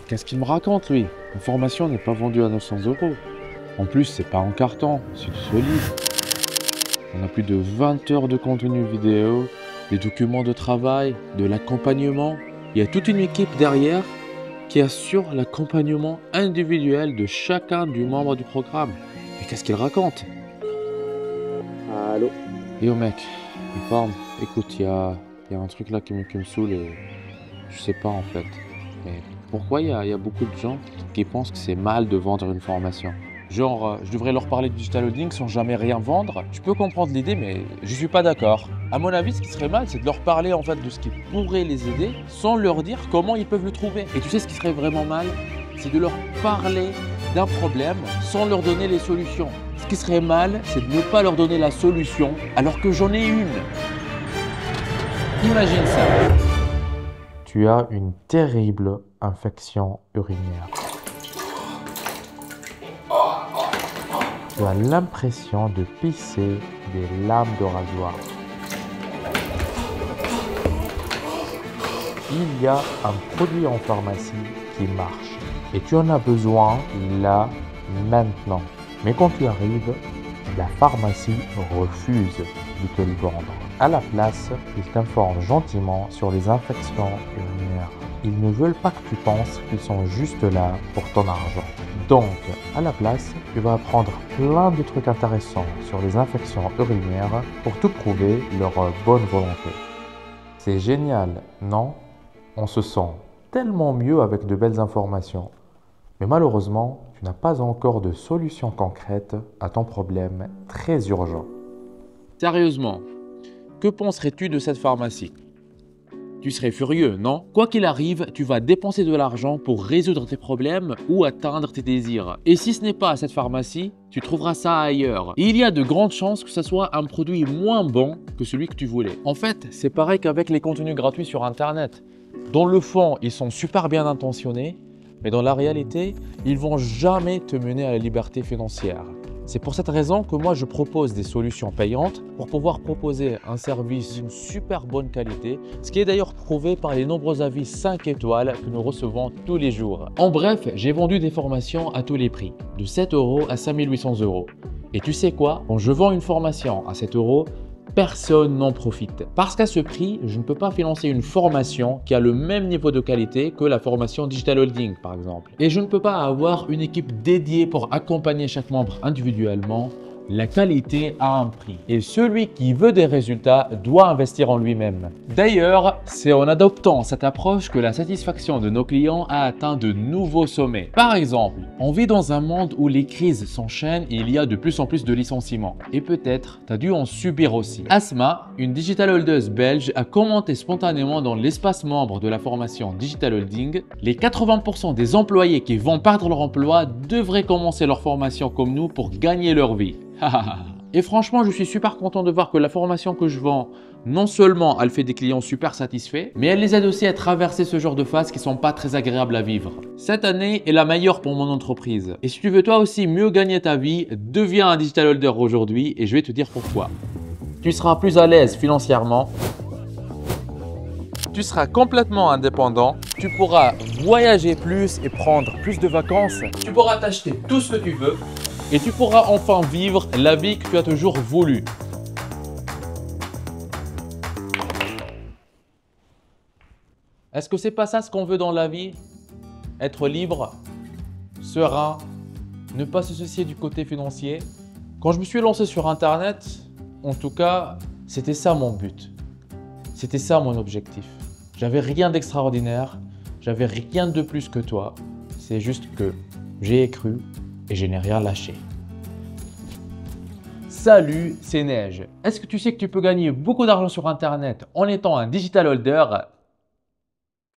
Qu'est-ce qu'il me raconte, lui? La formation n'est pas vendue à 900 euros. En plus, c'est pas en carton, c'est du solide. On a plus de 20 heures de contenu vidéo, des documents de travail, de l'accompagnement. Il y a toute une équipe derrière qui assure l'accompagnement individuel de chacun du membre du programme. Mais qu'est-ce qu'il raconte? Allô? Yo mec, informe. Écoute, il y a un truc là qui me saoule et je sais pas en fait. Mais pourquoi il y a beaucoup de gens qui pensent que c'est mal de vendre une formation? Genre, je devrais leur parler de digital holding sans jamais rien vendre. Je peux comprendre l'idée, mais je suis pas d'accord. À mon avis, ce qui serait mal, c'est de leur parler en fait de ce qui pourrait les aider sans leur dire comment ils peuvent le trouver. Et tu sais ce qui serait vraiment mal? C'est de leur parler d'un problème sans leur donner les solutions. Ce qui serait mal, c'est de ne pas leur donner la solution alors que j'en ai une. Imagine ça. Tu as une terrible infection urinaire. Tu as l'impression de pisser des lames de rasoir. Il y a un produit en pharmacie qui marche et tu en as besoin là, maintenant. Mais quand tu arrives, la pharmacie refuse de te le vendre. À la place, ils t'informent gentiment sur les infections urinaires. Ils ne veulent pas que tu penses qu'ils sont juste là pour ton argent. Donc, à la place, tu vas apprendre plein de trucs intéressants sur les infections urinaires pour te prouver leur bonne volonté. C'est génial, non? On se sent tellement mieux avec de belles informations. Mais malheureusement, tu n'as pas encore de solution concrète à ton problème très urgent. Sérieusement, que penserais-tu de cette pharmacie? Tu serais furieux, non? Quoi qu'il arrive, tu vas dépenser de l'argent pour résoudre tes problèmes ou atteindre tes désirs. Et si ce n'est pas à cette pharmacie, tu trouveras ça ailleurs. Et il y a de grandes chances que ce soit un produit moins bon que celui que tu voulais. En fait, c'est pareil qu'avec les contenus gratuits sur Internet. Dans le fond, ils sont super bien intentionnés, mais dans la réalité, ils vont jamais te mener à la liberté financière. C'est pour cette raison que moi je propose des solutions payantes pour pouvoir proposer un service d'une super bonne qualité, ce qui est d'ailleurs prouvé par les nombreux avis 5 étoiles que nous recevons tous les jours. En bref, j'ai vendu des formations à tous les prix, de 7 € à 5800 €. Et tu sais quoi? Quand je vends une formation à 7 €, personne n'en profite. Parce qu'à ce prix, je ne peux pas financer une formation qui a le même niveau de qualité que la formation Digital Holding par exemple. Et je ne peux pas avoir une équipe dédiée pour accompagner chaque membre individuellement. La qualité a un prix et celui qui veut des résultats doit investir en lui-même. D'ailleurs, c'est en adoptant cette approche que la satisfaction de nos clients a atteint de nouveaux sommets. Par exemple, on vit dans un monde où les crises s'enchaînent et il y a de plus en plus de licenciements. Et peut-être, tu as dû en subir aussi. Asma, une digital holdeuse belge, a commenté spontanément dans l'espace membre de la formation Digital Holding, les 80% des employés qui vont perdre leur emploi devraient commencer leur formation comme nous pour gagner leur vie. Et franchement, je suis super content de voir que la formation que je vends, non seulement elle fait des clients super satisfaits, mais elle les aide aussi à traverser ce genre de phases qui sont pas très agréables à vivre. Cette année est la meilleure pour mon entreprise. Et si tu veux toi aussi mieux gagner ta vie, deviens un digital holder aujourd'hui et je vais te dire pourquoi. Tu seras plus à l'aise financièrement. Tu seras complètement indépendant. Tu pourras voyager plus et prendre plus de vacances. Tu pourras t'acheter tout ce que tu veux. Et tu pourras enfin vivre la vie que tu as toujours voulu. Est-ce que c'est pas ça ce qu'on veut dans la vie? Être libre, serein, ne pas se soucier du côté financier. Quand je me suis lancé sur Internet, en tout cas, c'était ça mon but. C'était ça mon objectif. J'avais rien d'extraordinaire, j'avais rien de plus que toi. C'est juste que j'ai cru et je n'ai rien lâché. Salut, c'est Neige. Est-ce que tu sais que tu peux gagner beaucoup d'argent sur Internet en étant un digital holder?